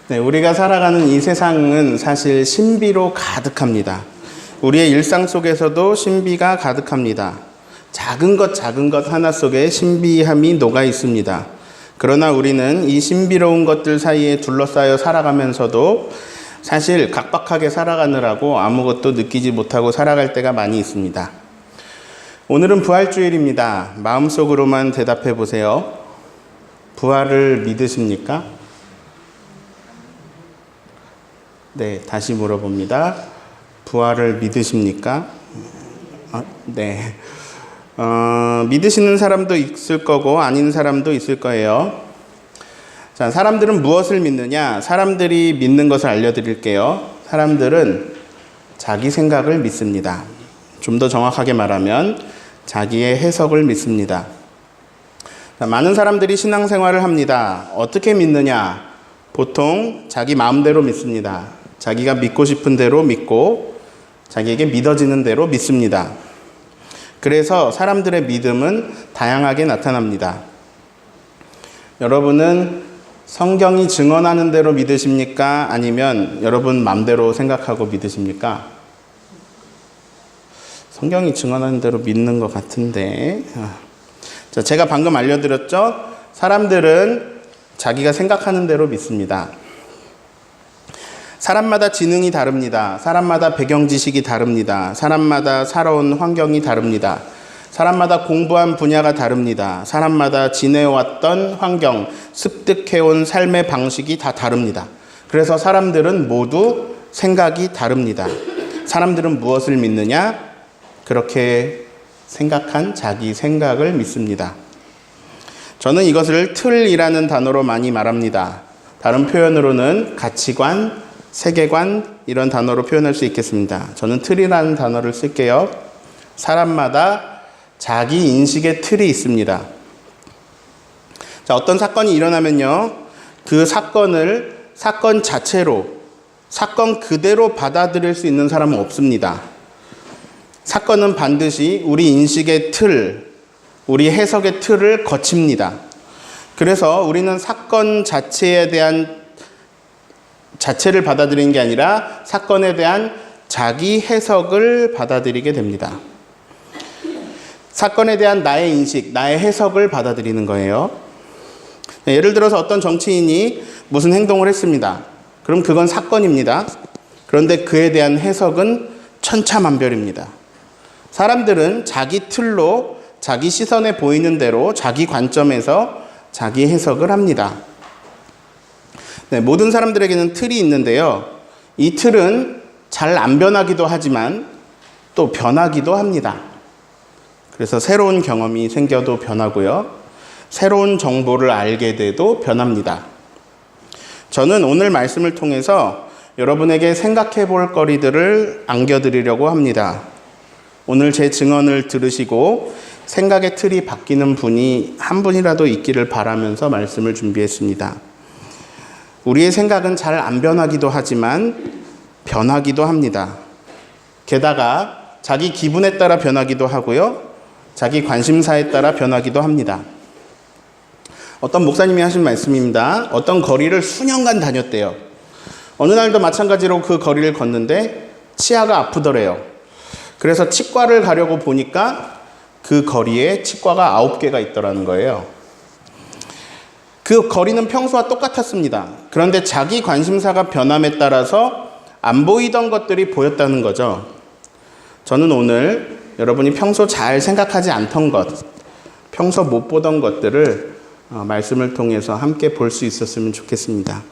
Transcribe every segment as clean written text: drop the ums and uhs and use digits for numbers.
네, 우리가 살아가는 이 세상은 사실 신비로 가득합니다. 우리의 일상 속에서도 신비가 가득합니다. 작은 것 하나 속에 신비함이 녹아 있습니다. 그러나 우리는 이 신비로운 것들 사이에 둘러싸여 살아가면서도 사실 각박하게 살아가느라고 아무것도 느끼지 못하고 살아갈 때가 많이 있습니다. 오늘은 부활주일입니다. 마음속으로만 대답해 보세요. 부활을 믿으십니까? 네, 다시 물어봅니다. 부활을 믿으십니까? 네. 믿으시는 사람도 있을 거고 아닌 사람도 있을 거예요. 자, 사람들은 무엇을 믿느냐? 사람들이 믿는 것을 알려드릴게요. 사람들은 자기 생각을 믿습니다. 좀 더 정확하게 말하면 자기의 해석을 믿습니다. 자, 많은 사람들이 신앙생활을 합니다. 어떻게 믿느냐? 보통 자기 마음대로 믿습니다. 자기가 믿고 싶은 대로 믿고 자기에게 믿어지는 대로 믿습니다. 그래서 사람들의 믿음은 다양하게 나타납니다. 여러분은 성경이 증언하는 대로 믿으십니까? 아니면 여러분 마음대로 생각하고 믿으십니까? 성경이 증언하는 대로 믿는 것 같은데. 자, 제가 방금 알려드렸죠? 사람들은 자기가 생각하는 대로 믿습니다. 사람마다 지능이 다릅니다. 사람마다 배경 지식이 다릅니다. 사람마다 살아온 환경이 다릅니다. 사람마다 공부한 분야가 다릅니다. 사람마다 지내왔던 환경, 습득해온 삶의 방식이 다 다릅니다. 그래서 사람들은 모두 생각이 다릅니다. 사람들은 무엇을 믿느냐? 그렇게 생각한 자기 생각을 믿습니다. 저는 이것을 틀이라는 단어로 많이 말합니다. 다른 표현으로는 가치관, 세계관 이런 단어로 표현할 수 있겠습니다. 저는 틀이라는 단어를 쓸게요. 사람마다 자기 인식의 틀이 있습니다. 자, 어떤 사건이 일어나면요, 그 사건을 사건 자체로, 사건 그대로 받아들일 수 있는 사람은 없습니다. 사건은 반드시 우리 인식의 틀, 우리 해석의 틀을 거칩니다. 그래서 우리는 사건 자체에 대한 자체를 받아들이는 게 아니라 사건에 대한 자기 해석을 받아들이게 됩니다. 사건에 대한 나의 인식, 나의 해석을 받아들이는 거예요. 예를 들어서 어떤 정치인이 무슨 행동을 했습니다. 그럼 그건 사건입니다. 그런데 그에 대한 해석은 천차만별입니다. 사람들은 자기 틀로 자기 시선에 보이는 대로 자기 관점에서 자기 해석을 합니다. 네, 모든 사람들에게는 틀이 있는데요. 이 틀은 잘 안 변하기도 하지만 또 변하기도 합니다. 그래서 새로운 경험이 생겨도 변하고요. 새로운 정보를 알게 돼도 변합니다. 저는 오늘 말씀을 통해서 여러분에게 생각해 볼 거리들을 안겨드리려고 합니다. 오늘 제 증언을 들으시고 생각의 틀이 바뀌는 분이 한 분이라도 있기를 바라면서 말씀을 준비했습니다. 우리의 생각은 잘 안 변하기도 하지만 변하기도 합니다. 게다가 자기 기분에 따라 변하기도 하고요. 자기 관심사에 따라 변하기도 합니다. 어떤 목사님이 하신 말씀입니다. 어떤 거리를 수년간 다녔대요. 어느 날도 마찬가지로 그 거리를 걷는데 치아가 아프더래요. 그래서 치과를 가려고 보니까 그 거리에 치과가 9개가 있더라는 거예요. 그 거리는 평소와 똑같았습니다. 그런데 자기 관심사가 변함에 따라서 안 보이던 것들이 보였다는 거죠. 저는 오늘 여러분이 평소 잘 생각하지 않던 것, 평소 못 보던 것들을 말씀을 통해서 함께 볼 수 있었으면 좋겠습니다.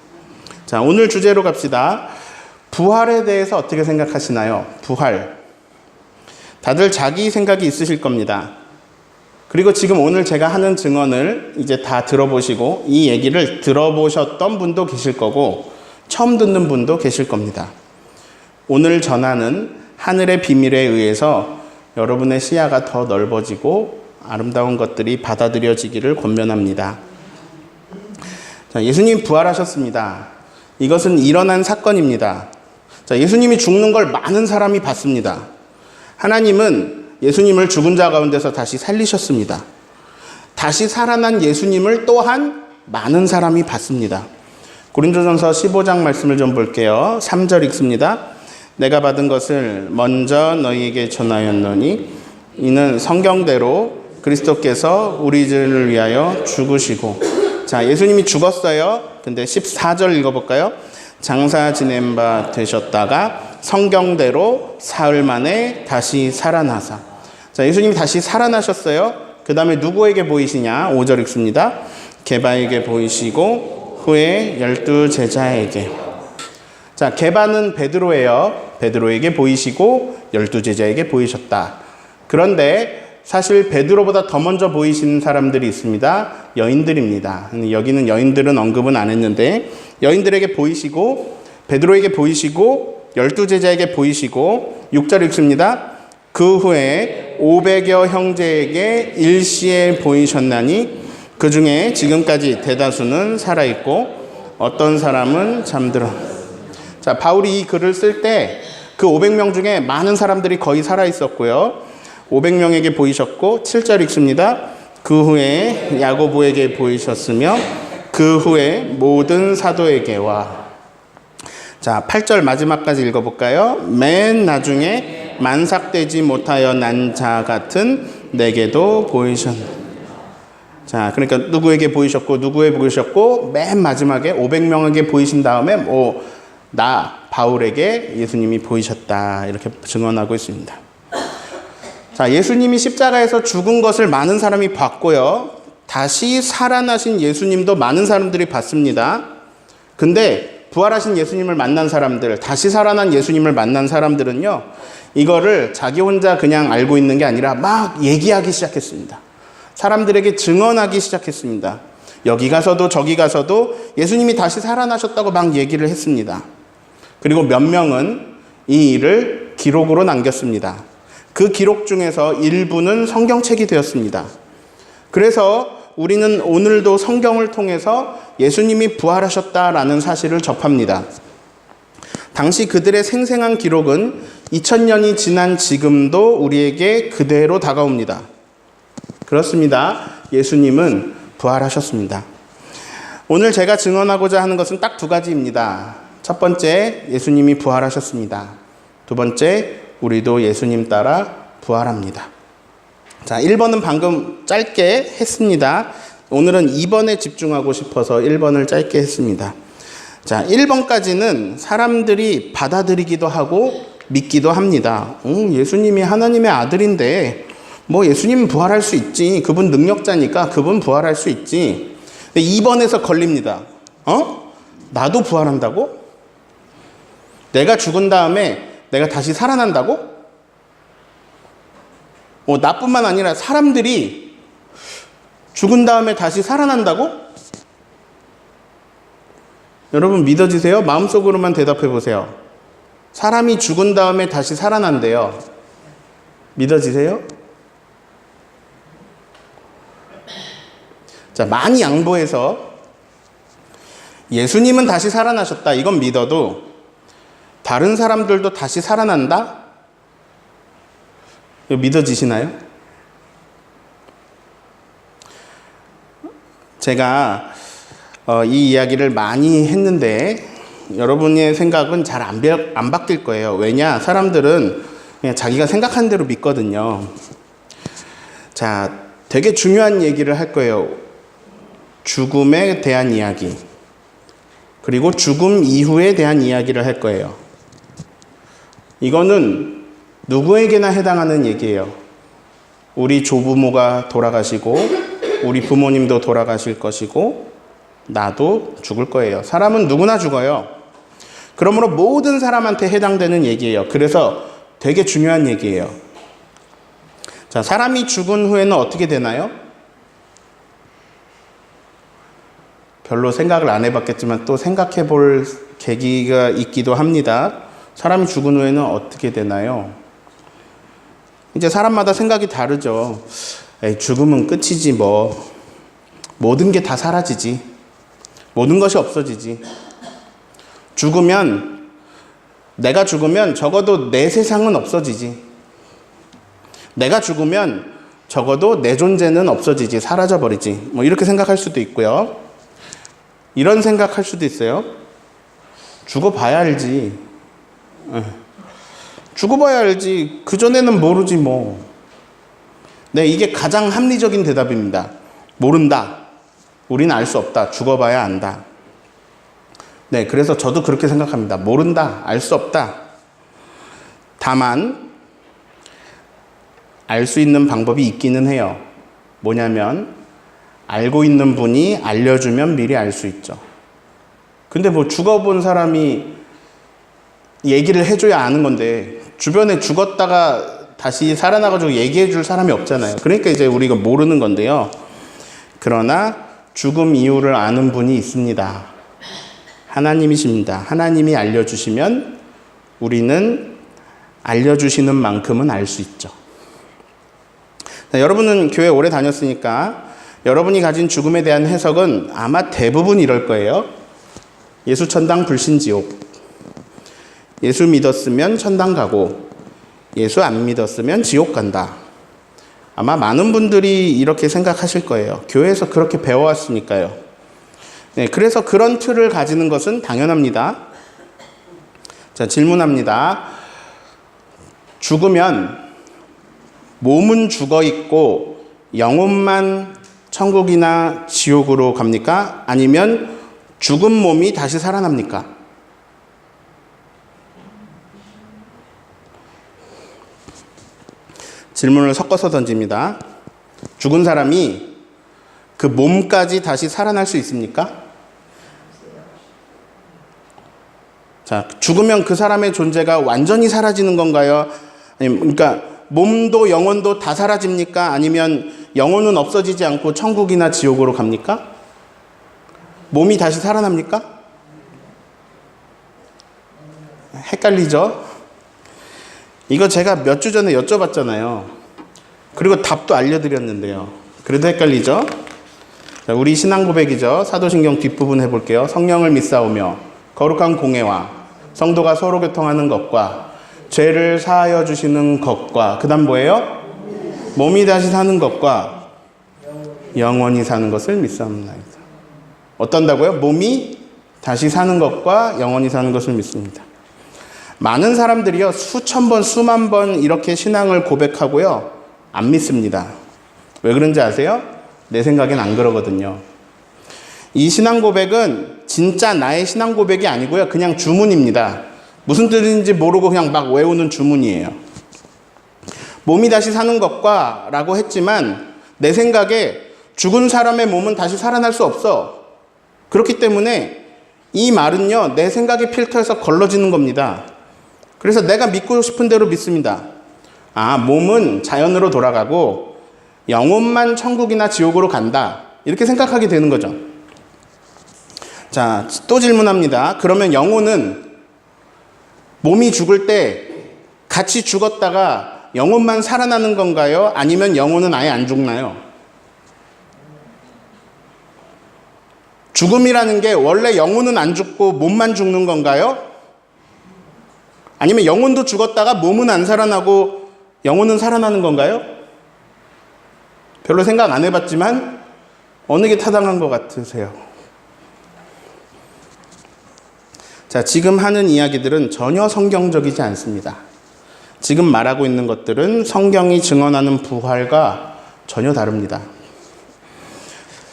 자, 오늘 주제로 갑시다. 부활에 대해서 어떻게 생각하시나요? 부활. 다들 자기 생각이 있으실 겁니다. 그리고 지금 오늘 제가 하는 증언을 이제 다 들어보시고 이 얘기를 들어보셨던 분도 계실 거고 처음 듣는 분도 계실 겁니다. 오늘 전하는 하늘의 비밀에 의해서 여러분의 시야가 더 넓어지고 아름다운 것들이 받아들여지기를 권면합니다. 자, 예수님 부활하셨습니다. 이것은 일어난 사건입니다. 자, 예수님이 죽는 걸 많은 사람이 봤습니다. 하나님은 예수님을 죽은 자 가운데서 다시 살리셨습니다. 다시 살아난 예수님을 또한 많은 사람이 봤습니다. 고린도전서 15장 말씀을 좀 볼게요. 3절 읽습니다. 내가 받은 것을 먼저 너희에게 전하였노니 이는 성경대로 그리스도께서 우리들을 위하여 죽으시고. 자, 예수님이 죽었어요. 근데 14절 읽어볼까요? 장사 지낸 바 되셨다가 성경대로 사흘 만에 다시 살아나사. 자, 예수님이 다시 살아나셨어요. 그 다음에 누구에게 보이시냐? 5절 읽습니다. 게바에게 보이시고 후에 12 제자에게. 자, 게바는 베드로예요. 베드로에게 보이시고 12 제자에게 보이셨다. 그런데 사실 베드로보다 더 먼저 보이시는 사람들이 있습니다. 여인들입니다. 여기는 여인들은 언급은 안 했는데 여인들에게 보이시고 베드로에게 보이시고 12 제자에게 보이시고 6절 읽습니다. 그 후에 500여 형제에게 일시에 보이셨나니 그 중에 지금까지 대다수는 살아있고 어떤 사람은 잠들어. 자, 바울이 이 글을 쓸 때 그 500명 중에 많은 사람들이 거의 살아있었고요. 500명에게 보이셨고 7절 읽습니다. 그 후에 야고보에게 보이셨으며 그 후에 모든 사도에게와. 자, 8절 마지막까지 읽어볼까요? 맨 나중에 만삭되지 못하여 난 자 같은 내게도 보이셨네. 자, 그러니까 누구에게 보이셨고 누구에게 보이셨고 맨 마지막에 500명에게 보이신 다음에 나 바울에게 예수님이 보이셨다 이렇게 증언하고 있습니다. 자, 예수님이 십자가에서 죽은 것을 많은 사람이 봤고요. 다시 살아나신 예수님도 많은 사람들이 봤습니다. 근데 부활하신 예수님을 만난 사람들, 다시 살아난 예수님을 만난 사람들은요, 이거를 자기 혼자 그냥 알고 있는 게 아니라 막 얘기하기 시작했습니다. 사람들에게 증언하기 시작했습니다. 여기 가서도 저기 가서도 예수님이 다시 살아나셨다고 막 얘기를 했습니다. 그리고 몇 명은 이 일을 기록으로 남겼습니다. 그 기록 중에서 일부는 성경책이 되었습니다. 그래서 우리는 오늘도 성경을 통해서 예수님이 부활하셨다라는 사실을 접합니다. 당시 그들의 생생한 기록은 2000년이 지난 지금도 우리에게 그대로 다가옵니다. 그렇습니다. 예수님은 부활하셨습니다. 오늘 제가 증언하고자 하는 것은 딱 두 가지입니다. 첫 번째, 예수님이 부활하셨습니다. 두 번째, 우리도 예수님 따라 부활합니다. 자, 1번은 방금 짧게 했습니다. 오늘은 2번에 집중하고 싶어서 1번을 짧게 했습니다. 자, 1번까지는 사람들이 받아들이기도 하고 믿기도 합니다. 예수님이 하나님의 아들인데 뭐 예수님은 부활할 수 있지. 그분 능력자니까 그분 부활할 수 있지. 근데 2번에서 걸립니다. 나도 부활한다고? 내가 죽은 다음에 내가 다시 살아난다고? 나뿐만 아니라 사람들이 죽은 다음에 다시 살아난다고? 여러분 믿어지세요? 마음속으로만 대답해 보세요. 사람이 죽은 다음에 다시 살아난대요. 믿어지세요? 자, 많이 양보해서 예수님은 다시 살아나셨다. 이건 믿어도 다른 사람들도 다시 살아난다? 이거 믿어지시나요? 제가 이 이야기를 많이 했는데 여러분의 생각은 잘 안 바뀔 거예요. 왜냐? 사람들은 그냥 자기가 생각한 대로 믿거든요. 자, 되게 중요한 얘기를 할 거예요. 죽음에 대한 이야기. 그리고 죽음 이후에 대한 이야기를 할 거예요. 이거는 누구에게나 해당하는 얘기예요. 우리 조부모가 돌아가시고 우리 부모님도 돌아가실 것이고 나도 죽을 거예요. 사람은 누구나 죽어요. 그러므로 모든 사람한테 해당되는 얘기예요. 그래서 되게 중요한 얘기예요. 자, 사람이 죽은 후에는 어떻게 되나요? 별로 생각을 안 해봤겠지만 또 생각해 볼 계기가 있기도 합니다. 사람이 죽은 후에는 어떻게 되나요? 이제 사람마다 생각이 다르죠. 죽음은 끝이지 뭐. 모든 게 다 사라지지. 모든 것이 없어지지. 내가 죽으면 적어도 내 세상은 없어지지. 내가 죽으면 적어도 내 존재는 없어지지. 사라져버리지. 뭐 이렇게 생각할 수도 있고요. 이런 생각할 수도 있어요. 죽어봐야 알지. 죽어봐야 알지. 그전에는 모르지 뭐. 네, 이게 가장 합리적인 대답입니다. 모른다. 우리는 알 수 없다. 죽어봐야 안다. 네, 그래서 저도 그렇게 생각합니다. 모른다. 알 수 없다. 다만 알 수 있는 방법이 있기는 해요. 뭐냐면 알고 있는 분이 알려주면 미리 알 수 있죠. 근데 뭐 죽어본 사람이 얘기를 해줘야 아는 건데 주변에 죽었다가 다시 살아나가지고 얘기해 줄 사람이 없잖아요. 그러니까 이제 우리가 모르는 건데요. 그러나 죽음 이유를 아는 분이 있습니다. 하나님이십니다. 하나님이 알려주시면 우리는 알려주시는 만큼은 알 수 있죠. 자, 여러분은 교회 오래 다녔으니까 여러분이 가진 죽음에 대한 해석은 아마 대부분 이럴 거예요. 예수 천당 불신 지옥. 예수 믿었으면 천당 가고 예수 안 믿었으면 지옥 간다. 아마 많은 분들이 이렇게 생각하실 거예요. 교회에서 그렇게 배워왔으니까요. 네, 그래서 그런 틀을 가지는 것은 당연합니다. 자, 질문합니다. 죽으면 몸은 죽어 있고 영혼만 천국이나 지옥으로 갑니까? 아니면 죽은 몸이 다시 살아납니까? 질문을 섞어서 던집니다. 죽은 사람이 그 몸까지 다시 살아날 수 있습니까? 자, 죽으면 그 사람의 존재가 완전히 사라지는 건가요? 아니면, 그러니까 몸도 영혼도 다 사라집니까? 아니면 영혼은 없어지지 않고 천국이나 지옥으로 갑니까? 몸이 다시 살아납니까? 헷갈리죠? 이거 제가 몇 주 전에 여쭤봤잖아요. 그리고 답도 알려드렸는데요. 그래도 헷갈리죠? 자, 우리 신앙 고백이죠. 사도신경 뒷부분 해볼게요. 성령을 믿사오며 거룩한 공회와 성도가 서로 교통하는 것과 죄를 사하여 주시는 것과 그 다음 뭐예요? 몸이 다시 사는 것과 영원히 사는 것을 믿사옵나이다. 어떤다고요? 몸이 다시 사는 것과 영원히 사는 것을 믿습니다. 많은 사람들이요, 수천 번, 수만 번 이렇게 신앙을 고백하고요, 안 믿습니다. 왜 그런지 아세요? 내 생각엔 안 그러거든요. 이 신앙 고백은 진짜 나의 신앙 고백이 아니고요, 그냥 주문입니다. 무슨 뜻인지 모르고 그냥 막 외우는 주문이에요. 몸이 다시 사는 것과 라고 했지만 내 생각에 죽은 사람의 몸은 다시 살아날 수 없어. 그렇기 때문에 이 말은요, 내 생각의 필터에서 걸러지는 겁니다. 그래서 내가 믿고 싶은 대로 믿습니다. 아, 몸은 자연으로 돌아가고 영혼만 천국이나 지옥으로 간다. 이렇게 생각하게 되는 거죠. 자, 또 질문합니다. 그러면 영혼은 몸이 죽을 때 같이 죽었다가 영혼만 살아나는 건가요? 아니면 영혼은 아예 안 죽나요? 죽음이라는 게 원래 영혼은 안 죽고 몸만 죽는 건가요? 아니면 영혼도 죽었다가 몸은 안 살아나고 영혼은 살아나는 건가요? 별로 생각 안 해봤지만 어느 게 타당한 것 같으세요? 자, 지금 하는 이야기들은 전혀 성경적이지 않습니다. 지금 말하고 있는 것들은 성경이 증언하는 부활과 전혀 다릅니다.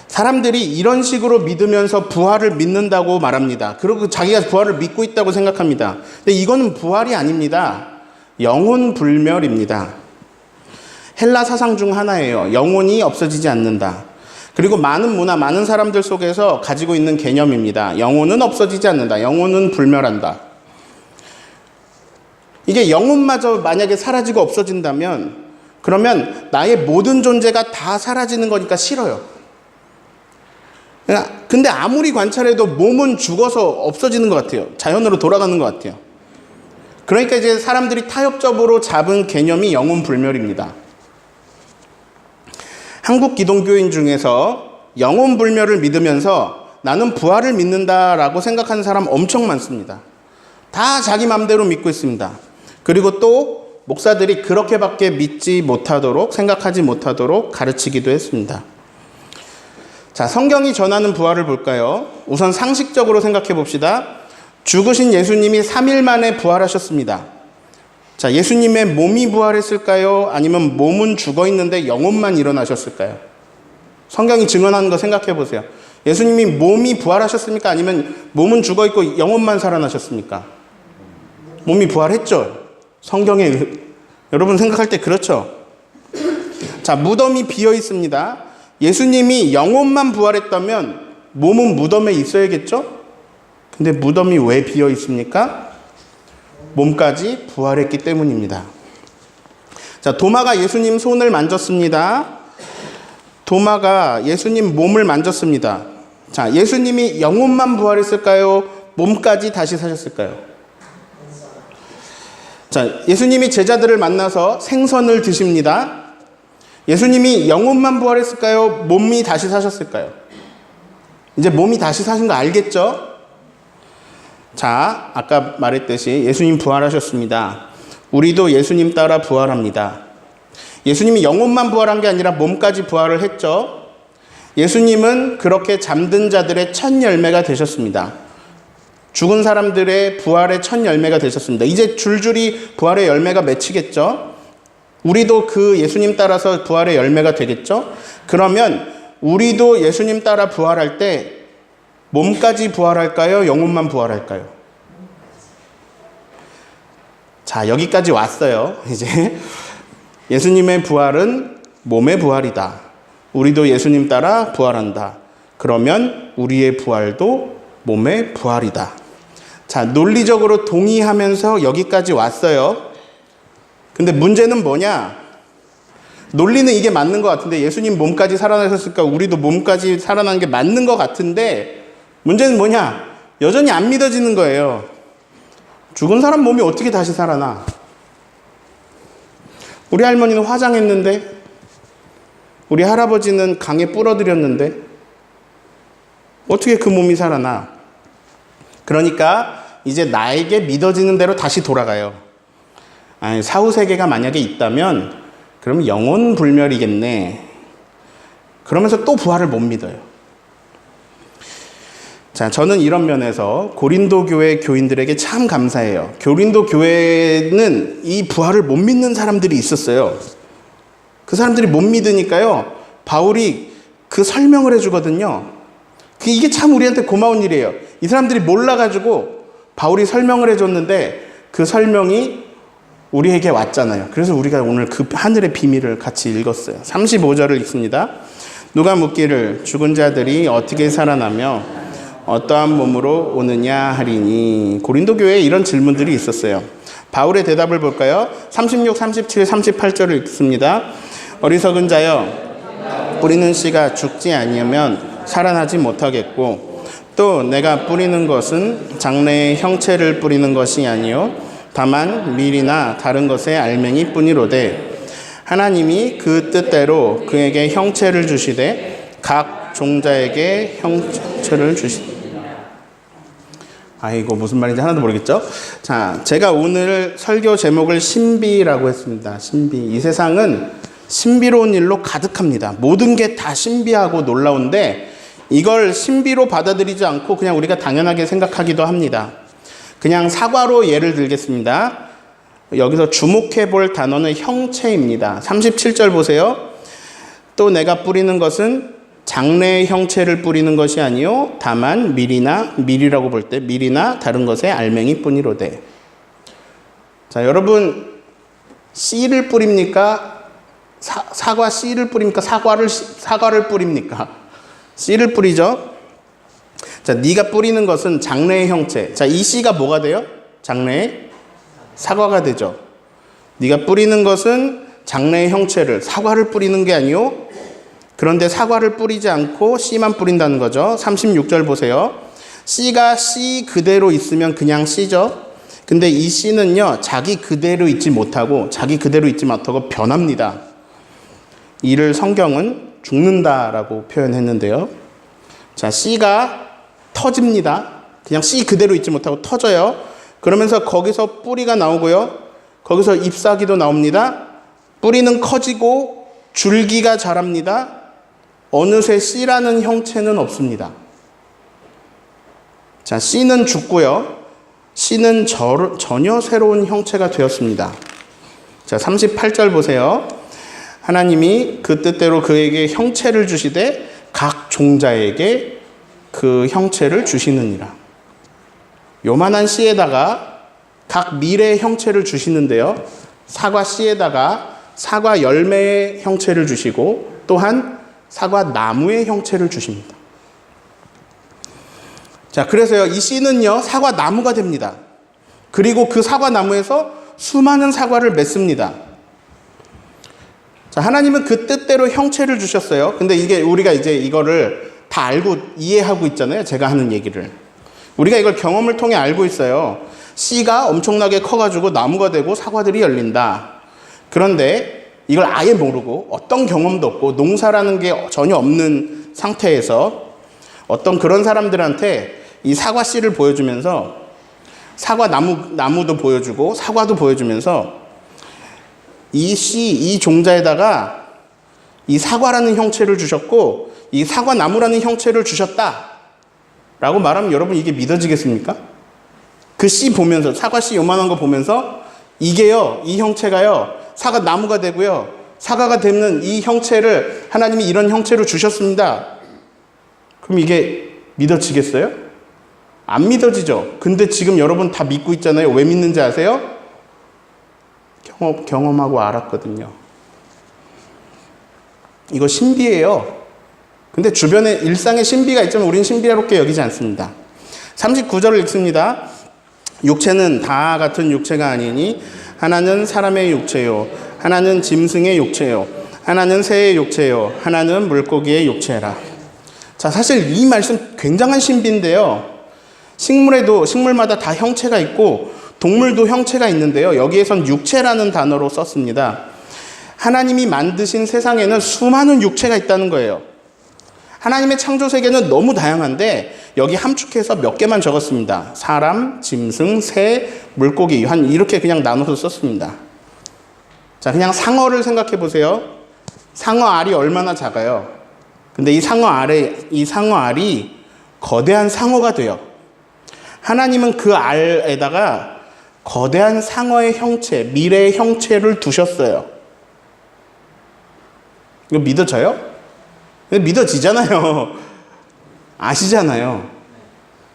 사람들이 이런 식으로 믿으면서 부활을 믿는다고 말합니다. 그리고 자기가 부활을 믿고 있다고 생각합니다. 근데 이거는 부활이 아닙니다. 영혼 불멸입니다. 헬라 사상 중 하나예요. 영혼이 없어지지 않는다. 그리고 많은 문화, 많은 사람들 속에서 가지고 있는 개념입니다. 영혼은 없어지지 않는다. 영혼은 불멸한다. 이게 영혼마저 만약에 사라지고 없어진다면 그러면 나의 모든 존재가 다 사라지는 거니까 싫어요. 근데 아무리 관찰해도 몸은 죽어서 없어지는 것 같아요. 자연으로 돌아가는 것 같아요. 그러니까 이제 사람들이 타협적으로 잡은 개념이 영혼 불멸입니다. 한국 기독교인 중에서 영혼 불멸을 믿으면서 나는 부활을 믿는다라고 생각하는 사람 엄청 많습니다. 다 자기 맘대로 믿고 있습니다. 그리고 또 목사들이 그렇게밖에 믿지 못하도록, 생각하지 못하도록 가르치기도 했습니다. 자, 성경이 전하는 부활을 볼까요? 우선 상식적으로 생각해 봅시다. 죽으신 예수님이 3일 만에 부활하셨습니다. 자, 예수님의 몸이 부활했을까요? 아니면 몸은 죽어 있는데 영혼만 일어나셨을까요? 성경이 증언하는 거 생각해 보세요. 예수님이 몸이 부활하셨습니까? 아니면 몸은 죽어 있고 영혼만 살아나셨습니까? 몸이 부활했죠. 성경에 여러분 생각할 때 그렇죠. 자, 무덤이 비어 있습니다. 예수님이 영혼만 부활했다면 몸은 무덤에 있어야겠죠? 근데 무덤이 왜 비어 있습니까? 몸까지 부활했기 때문입니다. 자, 도마가 예수님 손을 만졌습니다. 도마가 예수님 몸을 만졌습니다. 자, 예수님이 영혼만 부활했을까요? 몸까지 다시 사셨을까요? 자, 예수님이 제자들을 만나서 생선을 드십니다. 예수님이 영혼만 부활했을까요? 몸이 다시 사셨을까요? 이제 몸이 다시 사신 거 알겠죠? 자, 아까 말했듯이 예수님 부활하셨습니다. 우리도 예수님 따라 부활합니다. 예수님이 영혼만 부활한 게 아니라 몸까지 부활을 했죠. 예수님은 그렇게 잠든 자들의 첫 열매가 되셨습니다. 죽은 사람들의 부활의 첫 열매가 되셨습니다. 이제 줄줄이 부활의 열매가 맺히겠죠. 우리도 그 예수님 따라서 부활의 열매가 되겠죠. 그러면 우리도 예수님 따라 부활할 때 몸까지 부활할까요? 영혼만 부활할까요? 자, 여기까지 왔어요. 이제 예수님의 부활은 몸의 부활이다. 우리도 예수님 따라 부활한다. 그러면 우리의 부활도 몸의 부활이다. 자, 논리적으로 동의하면서 여기까지 왔어요. 근데 문제는 뭐냐? 논리는 이게 맞는 것 같은데 예수님 몸까지 살아나셨으니까 우리도 몸까지 살아나는 게 맞는 것 같은데 문제는 뭐냐? 여전히 안 믿어지는 거예요. 죽은 사람 몸이 어떻게 다시 살아나? 우리 할머니는 화장했는데 우리 할아버지는 강에 뿌러들였는데 어떻게 그 몸이 살아나? 그러니까 이제 나에게 믿어지는 대로 다시 돌아가요. 아니, 사후세계가 만약에 있다면 그럼 영혼 불멸이겠네. 그러면서 또 부활을 못 믿어요. 자, 저는 이런 면에서 고린도 교회 교인들에게 참 감사해요. 고린도 교회는 이 부활을 못 믿는 사람들이 있었어요. 그 사람들이 못 믿으니까요, 바울이 그 설명을 해주거든요. 이게 참 우리한테 고마운 일이에요. 이 사람들이 몰라가지고 바울이 설명을 해줬는데 그 설명이 우리에게 왔잖아요. 그래서 우리가 오늘 그 하늘의 비밀을 같이 읽었어요. 35절을 읽습니다. 누가 묻기를 죽은 자들이 어떻게 살아나며 어떠한 몸으로 오느냐 하리니. 고린도 교회에 이런 질문들이 있었어요. 바울의 대답을 볼까요? 36, 37, 38절을 읽습니다. 어리석은 자여, 뿌리는 씨가 죽지 아니하면 살아나지 못하겠고, 또 내가 뿌리는 것은 장래의 형체를 뿌리는 것이 아니요 다만 밀이나 다른 것의 알맹이 뿐이로되, 하나님이 그 뜻대로 그에게 형체를 주시되 각 종자에게 형체를 주시되. 아이고, 무슨 말인지 하나도 모르겠죠? 자, 제가 오늘 설교 제목을 신비라고 했습니다. 신비. 이 세상은 신비로운 일로 가득합니다. 모든 게 다 신비하고 놀라운데 이걸 신비로 받아들이지 않고 그냥 우리가 당연하게 생각하기도 합니다. 그냥 사과로 예를 들겠습니다. 여기서 주목해 볼 단어는 형체입니다. 37절 보세요. 또 내가 뿌리는 것은 장래의 형체를 뿌리는 것이 아니요 다만 밀이라고 볼 때 밀이나 다른 것의 알맹이 뿐이로되. 자, 여러분, 씨를 뿌립니까? 사과 씨를 뿌립니까? 사과를 뿌립니까? 씨를 뿌리죠. 자, 네가 뿌리는 것은 장래의 형체. 자, 이 씨가 뭐가 돼요? 장래의 사과가 되죠. 네가 뿌리는 것은 장래의 형체를, 사과를 뿌리는 게 아니요. 그런데 사과를 뿌리지 않고 씨만 뿌린다는 거죠. 36절 보세요. 씨가 씨 그대로 있으면 그냥 씨죠. 근데 이 씨는요, 자기 그대로 있지 못하고 변합니다. 이를 성경은 죽는다라고 표현했는데요. 자, 씨가 터집니다. 그냥 씨 그대로 있지 못하고 터져요. 그러면서 거기서 뿌리가 나오고요. 거기서 잎사귀도 나옵니다. 뿌리는 커지고 줄기가 자랍니다. 어느새 씨라는 형체는 없습니다. 자, 씨는 죽고요. 씨는 전혀 새로운 형체가 되었습니다. 자, 38절 보세요. 하나님이 그 뜻대로 그에게 형체를 주시되 각 종자에게 그 형체를 주시느니라. 요만한 씨에다가 각 밀의 형체를 주시는데요. 사과 씨에다가 사과 열매의 형체를 주시고 또한 사과 나무의 형체를 주십니다. 자, 그래서요, 이 씨는요, 사과 나무가 됩니다. 그리고 그 사과 나무에서 수많은 사과를 맺습니다. 자, 하나님은 그 뜻대로 형체를 주셨어요. 근데 이게 우리가 이제 이거를 다 알고 이해하고 있잖아요. 제가 하는 얘기를. 우리가 이걸 경험을 통해 알고 있어요. 씨가 엄청나게 커가지고 나무가 되고 사과들이 열린다. 그런데 이걸 아예 모르고 어떤 경험도 없고 농사라는 게 전혀 없는 상태에서 어떤 그런 사람들한테 이 사과 씨를 보여주면서 사과 나무도 보여주고 사과도 보여주면서 이 씨, 이 종자에다가 이 사과라는 형체를 주셨고 이 사과 나무라는 형체를 주셨다 라고 말하면 여러분 이게 믿어지겠습니까? 그 씨 보면서 사과 씨 요만한 거 보면서 이게요, 이 형체가요 사과 나무가 되고요 사과가 되는 이 형체를 하나님이 이런 형체로 주셨습니다. 그럼 이게 믿어지겠어요? 안 믿어지죠. 근데 지금 여러분 다 믿고 있잖아요. 왜 믿는지 아세요? 경험하고 알았거든요. 이거 신비예요. 근데 주변에 일상에 신비가 있지만 우리는 신비롭게 여기지 않습니다. 39절을 읽습니다. 육체는 다 같은 육체가 아니니 하나는 사람의 육체요 하나는 짐승의 육체요 하나는 새의 육체요 하나는 물고기의 육체라. 자, 사실 이 말씀 굉장한 신비인데요. 식물마다 다 형체가 있고 동물도 형체가 있는데요. 여기에선 육체라는 단어로 썼습니다. 하나님이 만드신 세상에는 수많은 육체가 있다는 거예요. 하나님의 창조 세계는 너무 다양한데 여기 함축해서 몇 개만 적었습니다. 사람, 짐승, 새, 물고기 이렇게 그냥 나눠서 썼습니다. 자, 그냥 상어를 생각해 보세요. 상어 알이 얼마나 작아요. 근데 이 상어 알이 거대한 상어가 돼요. 하나님은 그 알에다가 거대한 상어의 형체, 밀의 형체를 두셨어요. 이거 믿어져요? 믿어지잖아요. 아시잖아요.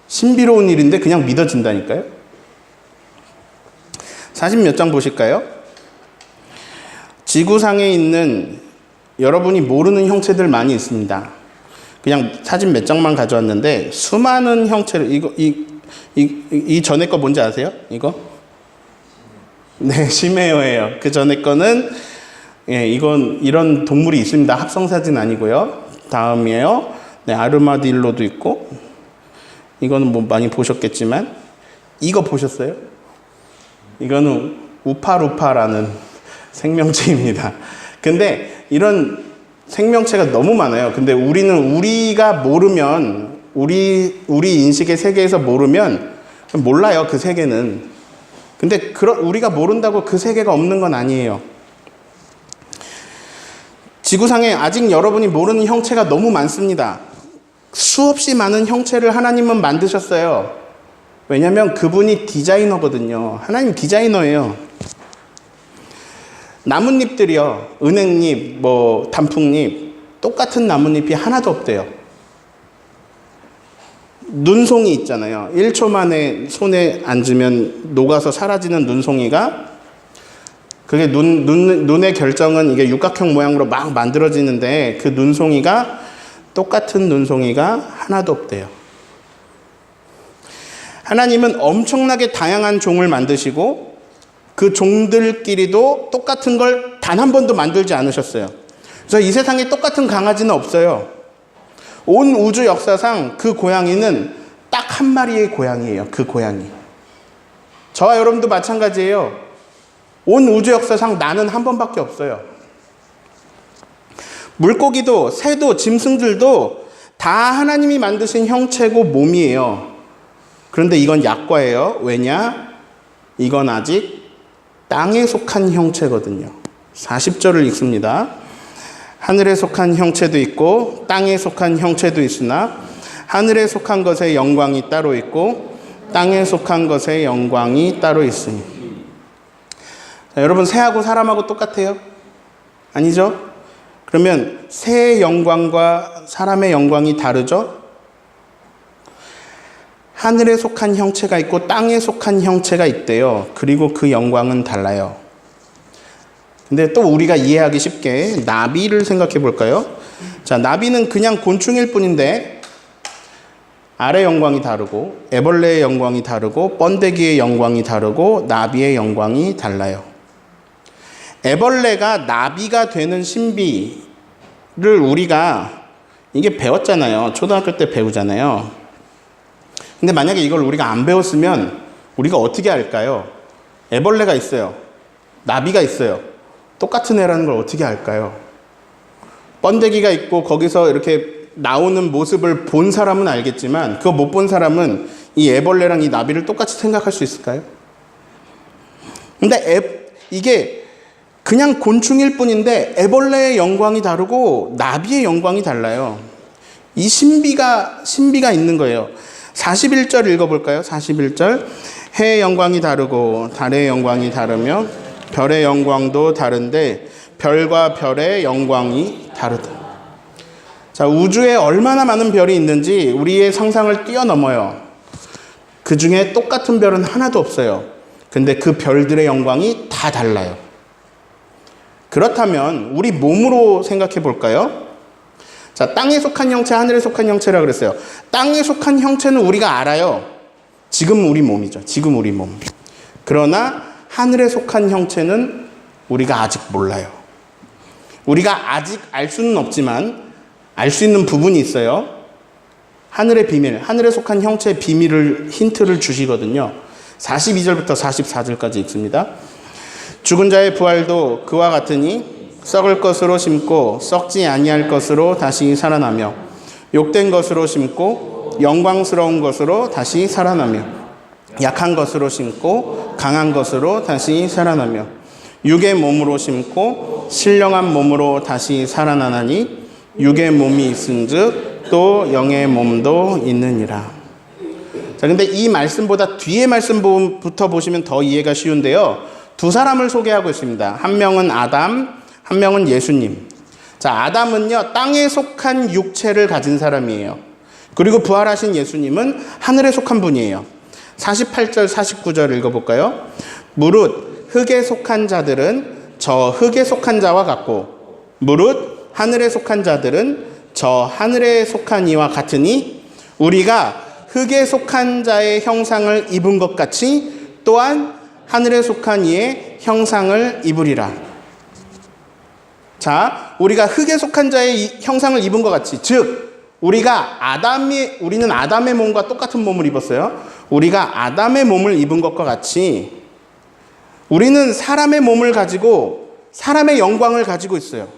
신비로운 일인데 그냥 믿어진다니까요. 사진 몇 장 보실까요? 지구상에 있는 여러분이 모르는 형체들 많이 있습니다. 그냥 사진 몇 장만 가져왔는데 수많은 형체를 이 전에 거 뭔지 아세요? 이거? 네, 심해요예요. 그 전에 거는 이런 동물이 있습니다. 합성 사진 아니고요. 다음이에요. 네, 아르마딜로도 있고 이거는 뭐 많이 보셨겠지만 이거 보셨어요? 이거는 우파루파라는 생명체입니다. 근데 이런 생명체가 너무 많아요. 근데 우리가 모르면 우리 인식의 세계에서 모르면 몰라요. 그 세계는. 근데 우리가 모른다고 그 세계가 없는 건 아니에요. 지구상에 아직 여러분이 모르는 형체가 너무 많습니다. 수없이 많은 형체를 하나님은 만드셨어요. 왜냐하면 그분이 디자이너거든요. 하나님 디자이너예요. 나뭇잎들이요. 은행잎, 단풍잎 똑같은 나뭇잎이 하나도 없대요. 눈송이 있잖아요. 1초 만에 손에 앉으면 녹아서 사라지는 눈송이가 그게 눈의 결정은 이게 육각형 모양으로 막 만들어지는데 그 눈송이가 똑같은 눈송이가 하나도 없대요. 하나님은 엄청나게 다양한 종을 만드시고 그 종들끼리도 똑같은 걸 단 한 번도 만들지 않으셨어요. 그래서 이 세상에 똑같은 강아지는 없어요. 온 우주 역사상 그 고양이는 딱 한 마리의 고양이에요. 그 고양이. 저와 여러분도 마찬가지예요. 온 우주 역사상 나는 한 번밖에 없어요. 물고기도 새도 짐승들도 다 하나님이 만드신 형체고 몸이에요. 그런데 이건 약과예요. 왜냐? 이건 아직 땅에 속한 형체거든요. 40절을 읽습니다. 하늘에 속한 형체도 있고 땅에 속한 형체도 있으나 하늘에 속한 것의 영광이 따로 있고 땅에 속한 것의 영광이 따로 있으니. 자, 여러분 새하고 사람하고 똑같아요? 아니죠? 그러면 새의 영광과 사람의 영광이 다르죠? 하늘에 속한 형체가 있고 땅에 속한 형체가 있대요. 그리고 그 영광은 달라요. 근데 또 우리가 이해하기 쉽게 나비를 생각해 볼까요? 자, 나비는 그냥 곤충일 뿐인데 알의 영광이 다르고 애벌레의 영광이 다르고 번데기의 영광이 다르고 나비의 영광이 달라요. 애벌레가 나비가 되는 신비를 우리가 이게 배웠잖아요. 초등학교 때 배우잖아요. 근데 만약에 이걸 우리가 안 배웠으면 우리가 어떻게 알까요? 애벌레가 있어요. 나비가 있어요. 똑같은 애라는 걸 어떻게 알까요? 번데기가 있고 거기서 이렇게 나오는 모습을 본 사람은 알겠지만 그거 못 본 사람은 이 애벌레랑 이 나비를 똑같이 생각할 수 있을까요? 근데 이게 그냥 곤충일 뿐인데 애벌레의 영광이 다르고 나비의 영광이 달라요. 이 신비가 있는 거예요. 41절 읽어볼까요? 41절. 해의 영광이 다르고 달의 영광이 다르며 별의 영광도 다른데 별과 별의 영광이 다르다. 자, 우주에 얼마나 많은 별이 있는지 우리의 상상을 뛰어넘어요. 그 중에 똑같은 별은 하나도 없어요. 근데 그 별들의 영광이 다 달라요. 그렇다면 우리 몸으로 생각해 볼까요? 자, 땅에 속한 형체, 하늘에 속한 형체라 그랬어요. 땅에 속한 형체는 우리가 알아요. 지금 우리 몸이죠. 지금 우리 몸. 그러나 하늘에 속한 형체는 우리가 아직 몰라요. 우리가 아직 알 수는 없지만 알 수 있는 부분이 있어요. 하늘의 비밀, 하늘에 속한 형체의 비밀을 힌트를 주시거든요. 42절부터 44절까지 읽습니다. 죽은 자의 부활도 그와 같으니 썩을 것으로 심고 썩지 아니할 것으로 다시 살아나며 욕된 것으로 심고 영광스러운 것으로 다시 살아나며 약한 것으로 심고 강한 것으로 다시 살아나며 육의 몸으로 심고 신령한 몸으로 다시 살아나나니 육의 몸이 있은즉 또 영의 몸도 있느니라. 자, 근데 이 말씀보다 뒤에 말씀부터 보시면 더 이해가 쉬운데요. 두 사람을 소개하고 있습니다. 한 명은 아담, 한 명은 예수님. 자, 아담은요, 땅에 속한 육체를 가진 사람이에요. 그리고 부활하신 예수님은 하늘에 속한 분이에요. 48절, 49절 읽어볼까요? 무릇 흙에 속한 자들은 저 흙에 속한 자와 같고, 무릇 하늘에 속한 자들은 저 하늘에 속한 이와 같으니, 우리가 흙에 속한 자의 형상을 입은 것 같이 또한 하늘에 속한 이의 형상을 입으리라. 자, 우리가 흙에 속한 자의 형상을 입은 것 같이, 즉 우리는 아담의 몸과 똑같은 몸을 입었어요. 우리가 아담의 몸을 입은 것과 같이 우리는 사람의 몸을 가지고 사람의 영광을 가지고 있어요.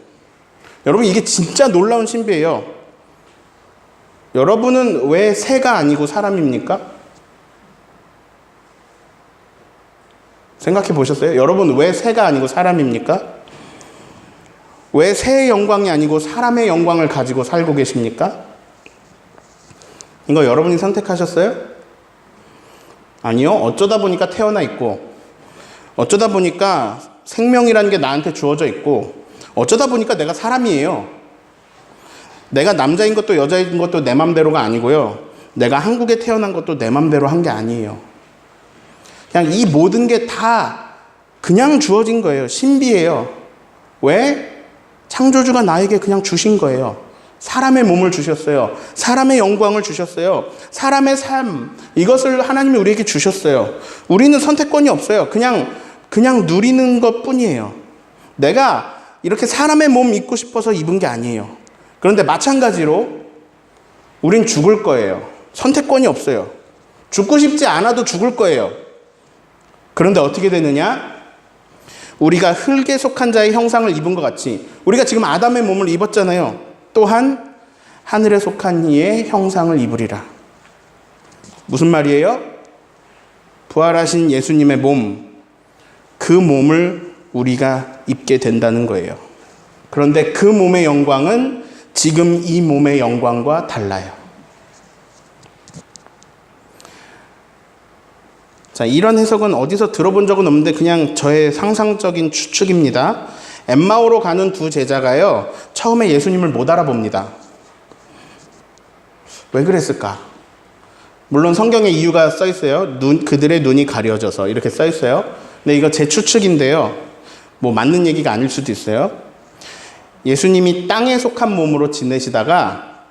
여러분, 이게 진짜 놀라운 신비예요. 여러분은 왜 새가 아니고 사람입니까? 생각해 보셨어요? 여러분 왜 새가 아니고 사람입니까? 왜 새의 영광이 아니고 사람의 영광을 가지고 살고 계십니까? 이거 여러분이 선택하셨어요? 아니요. 어쩌다 보니까 태어나 있고, 어쩌다 보니까 생명이라는 게 나한테 주어져 있고, 어쩌다 보니까 내가 사람이에요. 내가 남자인 것도 여자인 것도 내 맘대로가 아니고요. 내가 한국에 태어난 것도 내 맘대로 한 게 아니에요. 그냥 이 모든 게 다 그냥 주어진 거예요. 신비예요. 왜? 창조주가 나에게 그냥 주신 거예요. 사람의 몸을 주셨어요. 사람의 영광을 주셨어요. 사람의 삶, 이것을 하나님이 우리에게 주셨어요. 우리는 선택권이 없어요. 그냥 누리는 것 뿐이에요. 내가 이렇게 사람의 몸 입고 싶어서 입은 게 아니에요. 그런데 마찬가지로 우린 죽을 거예요. 선택권이 없어요. 죽고 싶지 않아도 죽을 거예요. 그런데 어떻게 되느냐? 우리가 흙에 속한 자의 형상을 입은 것 같이 우리가 지금 아담의 몸을 입었잖아요. 또한 하늘에 속한 이의 형상을 입으리라. 무슨 말이에요? 부활하신 예수님의 몸, 그 몸을 우리가 입게 된다는 거예요. 그런데 그 몸의 영광은 지금 이 몸의 영광과 달라요. 자, 이런 해석은 어디서 들어본 적은 없는데 그냥 저의 상상적인 추측입니다. 엠마오로 가는 두 제자가요, 처음에 예수님을 못 알아봅니다. 왜 그랬을까? 물론 성경에 이유가 써 있어요. 그들의 눈이 가려져서 이렇게 써 있어요. 근데 이거 제 추측인데요. 뭐 맞는 얘기가 아닐 수도 있어요. 예수님이 땅에 속한 몸으로 지내시다가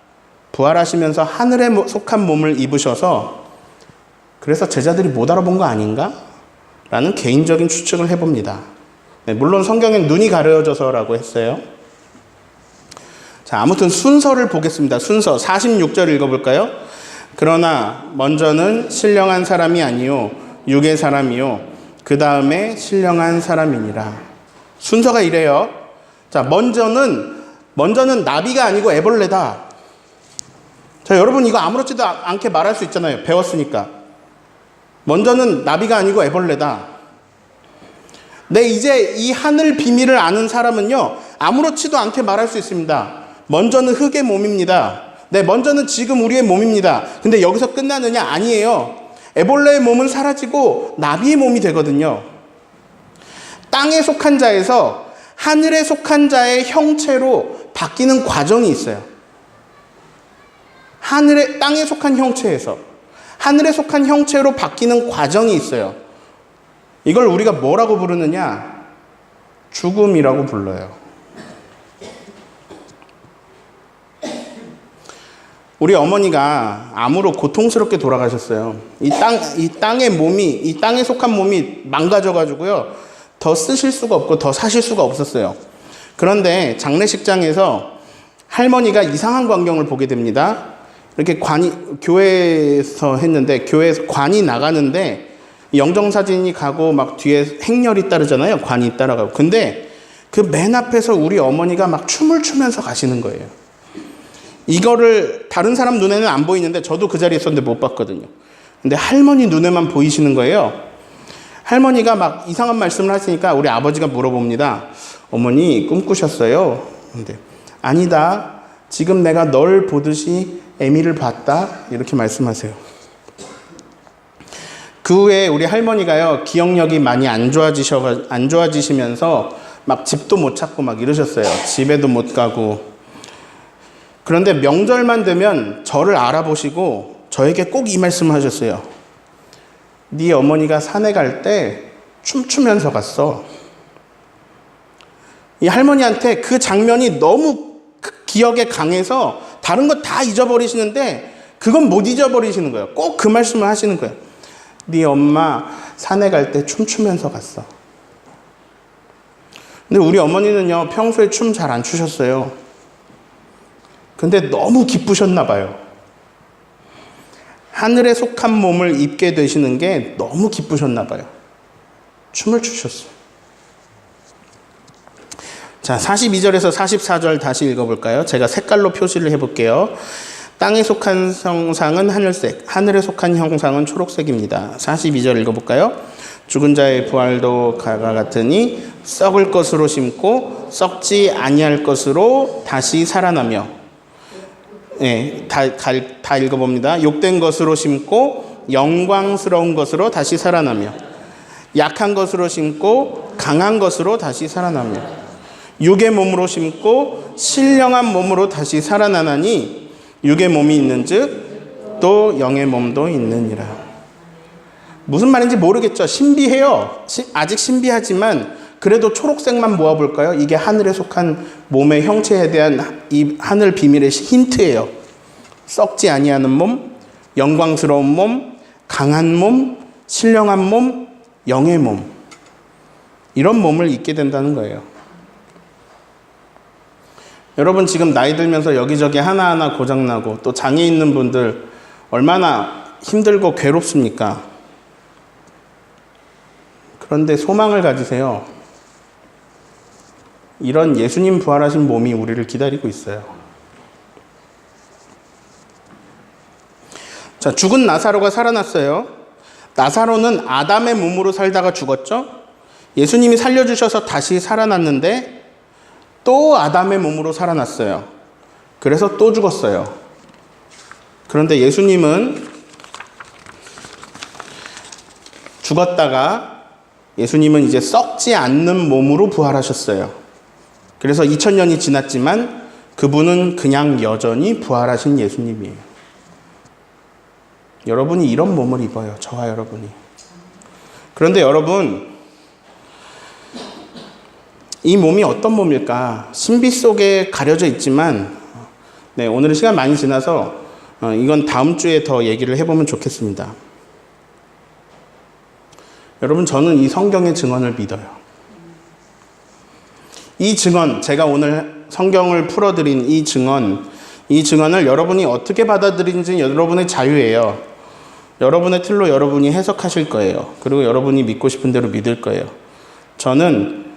부활하시면서 하늘에 속한 몸을 입으셔서 그래서 제자들이 못 알아본 거 아닌가? 라는 개인적인 추측을 해봅니다. 네, 물론 성경엔 눈이 가려져서라고 했어요. 자, 아무튼 순서를 보겠습니다. 순서 46절 읽어볼까요? 그러나 먼저는 신령한 사람이 아니요 육의 사람이요 그 다음에 신령한 사람이니라. 순서가 이래요. 자, 먼저는 나비가 아니고 애벌레다. 자, 여러분 이거 아무렇지도 않게 말할 수 있잖아요. 배웠으니까. 먼저는 나비가 아니고 애벌레다. 네, 이제 이 하늘 비밀을 아는 사람은요, 아무렇지도 않게 말할 수 있습니다. 먼저는 흙의 몸입니다. 네, 먼저는 지금 우리의 몸입니다. 근데 여기서 끝나느냐? 아니에요. 애벌레의 몸은 사라지고 나비의 몸이 되거든요. 땅에 속한 자에서 하늘에 속한 자의 형체로 바뀌는 과정이 있어요. 땅에 속한 형체에서 하늘에 속한 형체로 바뀌는 과정이 있어요. 이걸 우리가 뭐라고 부르느냐? 죽음이라고 불러요. 우리 어머니가 암으로 고통스럽게 돌아가셨어요. 이 땅에 속한 몸이 망가져가지고요, 더 쓰실 수가 없고 더 사실 수가 없었어요. 그런데 장례식장에서 할머니가 이상한 광경을 보게 됩니다. 이렇게 교회에서 했는데, 교회에서 관이 나가는데, 영정사진이 가고 막 뒤에 행렬이 따르잖아요. 관이 따라가고. 근데 그 맨 앞에서 우리 어머니가 막 춤을 추면서 가시는 거예요. 이거를 다른 사람 눈에는 안 보이는데, 저도 그 자리에 있었는데 못 봤거든요. 근데 할머니 눈에만 보이시는 거예요. 할머니가 막 이상한 말씀을 하시니까 우리 아버지가 물어봅니다. 어머니 꿈꾸셨어요? 근데 아니다. 지금 내가 널 보듯이 애미를 봤다. 이렇게 말씀하세요. 그 후에 우리 할머니가요, 기억력이 많이 안 좋아지시면서 막 집도 못 찾고 막 이러셨어요. 집에도 못 가고. 그런데 명절만 되면 저를 알아보시고 저에게 꼭 이 말씀을 하셨어요. 네 어머니가 산에 갈 때 춤추면서 갔어. 이 할머니한테 그 장면이 너무 기억에 강해서 다른 거 다 잊어버리시는데 그건 못 잊어버리시는 거예요. 꼭 그 말씀을 하시는 거예요. 네 엄마 산에 갈 때 춤추면서 갔어. 근데 우리 어머니는요, 평소에 춤 잘 안 추셨어요. 근데 너무 기쁘셨나 봐요. 하늘에 속한 몸을 입게 되시는 게 너무 기쁘셨나 봐요. 춤을 추셨어요. 자, 42절에서 44절 다시 읽어볼까요? 제가 색깔로 표시를 해볼게요. 땅에 속한 형상은 하늘색, 하늘에 속한 형상은 초록색입니다. 42절 읽어볼까요? 죽은 자의 부활도 가가 같으니 썩을 것으로 심고 썩지 아니할 것으로 다시 살아나며, 네, 다 읽어봅니다. 욕된 것으로 심고 영광스러운 것으로 다시 살아나며, 약한 것으로 심고 강한 것으로 다시 살아나며, 육의 몸으로 심고 신령한 몸으로 다시 살아나나니 육의 몸이 있는즉 또 영의 몸도 있느니라. 무슨 말인지 모르겠죠. 신비해요. 아직 신비하지만 그래도 초록색만 모아볼까요? 이게 하늘에 속한 몸의 형체에 대한 이 하늘 비밀의 힌트예요. 썩지 아니하는 몸, 영광스러운 몸, 강한 몸, 신령한 몸, 영의 몸. 이런 몸을 입게 된다는 거예요. 여러분 지금 나이 들면서 여기저기 하나하나 고장나고 또 장애 있는 분들 얼마나 힘들고 괴롭습니까? 그런데 소망을 가지세요. 이런 예수님 부활하신 몸이 우리를 기다리고 있어요. 자, 죽은 나사로가 살아났어요. 나사로는 아담의 몸으로 살다가 죽었죠. 예수님이 살려주셔서 다시 살아났는데 또 아담의 몸으로 살아났어요. 그래서 또 죽었어요. 그런데 예수님은 죽었다가 예수님은 이제 썩지 않는 몸으로 부활하셨어요. 그래서 2000년이 지났지만 그분은 그냥 여전히 부활하신 예수님이에요. 여러분이 이런 몸을 입어요. 저와 여러분이. 그런데 여러분, 이 몸이 어떤 몸일까? 신비 속에 가려져 있지만, 오늘은 시간 많이 지나서 이건 다음 주에 더 얘기를 해보면 좋겠습니다. 여러분, 저는 이 성경의 증언을 믿어요. 이 증언, 제가 오늘 성경을 풀어드린 이 증언을 여러분이 어떻게 받아들이는지 여러분의 자유예요. 여러분의 틀로 여러분이 해석하실 거예요. 그리고 여러분이 믿고 싶은 대로 믿을 거예요. 저는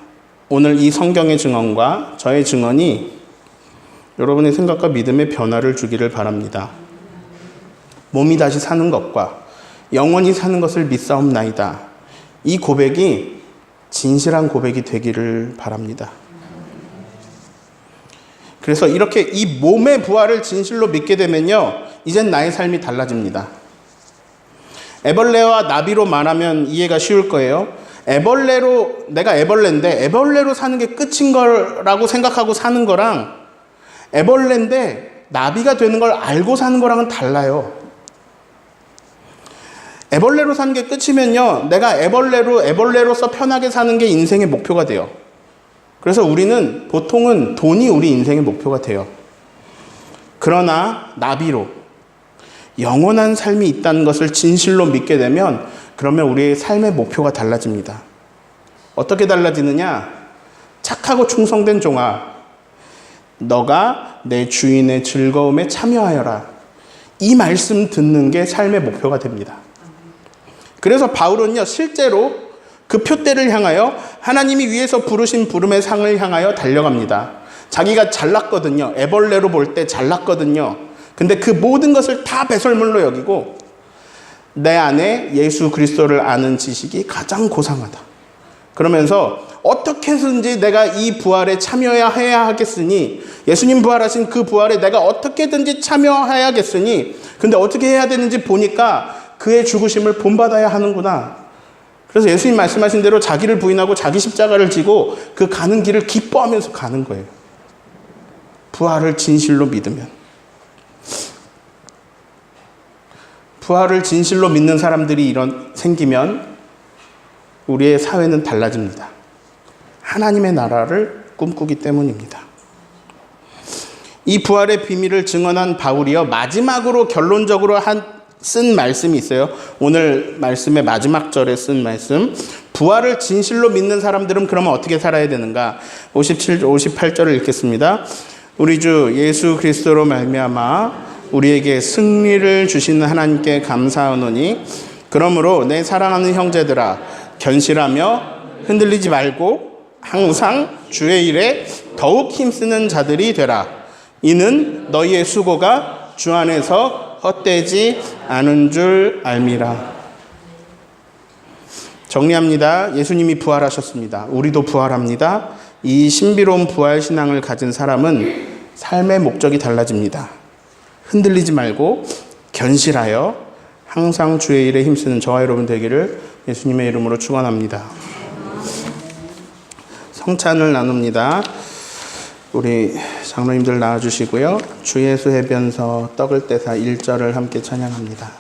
오늘 이 성경의 증언과 저의 증언이 여러분의 생각과 믿음의 변화를 주기를 바랍니다. 몸이 다시 사는 것과 영원히 사는 것을 믿사옵나이다. 이 고백이 진실한 고백이 되기를 바랍니다. 그래서 이렇게 이 몸의 부활을 진실로 믿게 되면요, 이젠 나의 삶이 달라집니다. 애벌레와 나비로 말하면 이해가 쉬울 거예요. 내가 애벌레인데 애벌레로 사는 게 끝인 거라고 생각하고 사는 거랑 애벌레인데 나비가 되는 걸 알고 사는 거랑은 달라요. 애벌레로 사는 게 끝이면요, 내가 애벌레로서 편하게 사는 게 인생의 목표가 돼요. 그래서 우리는 보통은 돈이 우리 인생의 목표가 돼요. 그러나 나비로 영원한 삶이 있다는 것을 진실로 믿게 되면 그러면 우리의 삶의 목표가 달라집니다. 어떻게 달라지느냐? 착하고 충성된 종아, 너가 내 주인의 즐거움에 참여하여라. 이 말씀 듣는 게 삶의 목표가 됩니다. 그래서 바울은요, 실제로 그 표대를 향하여 하나님이 위에서 부르신 부름의 상을 향하여 달려갑니다. 자기가 잘났거든요. 애벌레로 볼 때 잘났거든요. 근데 그 모든 것을 다 배설물로 여기고 내 안에 예수 그리스도를 아는 지식이 가장 고상하다. 그러면서 어떻게 해서든지 내가 이 부활에 참여해야 하겠으니, 예수님 부활하신 그 부활에 내가 어떻게든지 참여해야겠으니, 근데 어떻게 해야 되는지 보니까 그의 죽으심을 본받아야 하는구나. 그래서 예수님 말씀하신 대로 자기를 부인하고 자기 십자가를 지고 그 가는 길을 기뻐하면서 가는 거예요. 부활을 진실로 믿으면. 부활을 진실로 믿는 사람들이 생기면 우리의 사회는 달라집니다. 하나님의 나라를 꿈꾸기 때문입니다. 이 부활의 비밀을 증언한 바울이요, 마지막으로 결론적으로 쓴 말씀이 있어요. 오늘 말씀의 마지막 절에 쓴 말씀. 부활을 진실로 믿는 사람들은 그러면 어떻게 살아야 되는가? 58절을 읽겠습니다. 우리 주 예수 그리스도로 말미암아 우리에게 승리를 주시는 하나님께 감사하노니, 그러므로 내 사랑하는 형제들아, 견실하며 흔들리지 말고 항상 주의 일에 더욱 힘쓰는 자들이 되라. 이는 너희의 수고가 주 안에서 헛되지 않은 줄 알미라. 정리합니다. 예수님이 부활하셨습니다. 우리도 부활합니다. 이 신비로운 부활 신앙을 가진 사람은 삶의 목적이 달라집니다. 흔들리지 말고 견실하여 항상 주의 일에 힘쓰는 저와 여러분 되기를 예수님의 이름으로 축원합니다. 성찬을 나눕니다. 우리 장로님들 나와주시고요. 주 예수 해변서 떡을 떼사 1절을 함께 찬양합니다.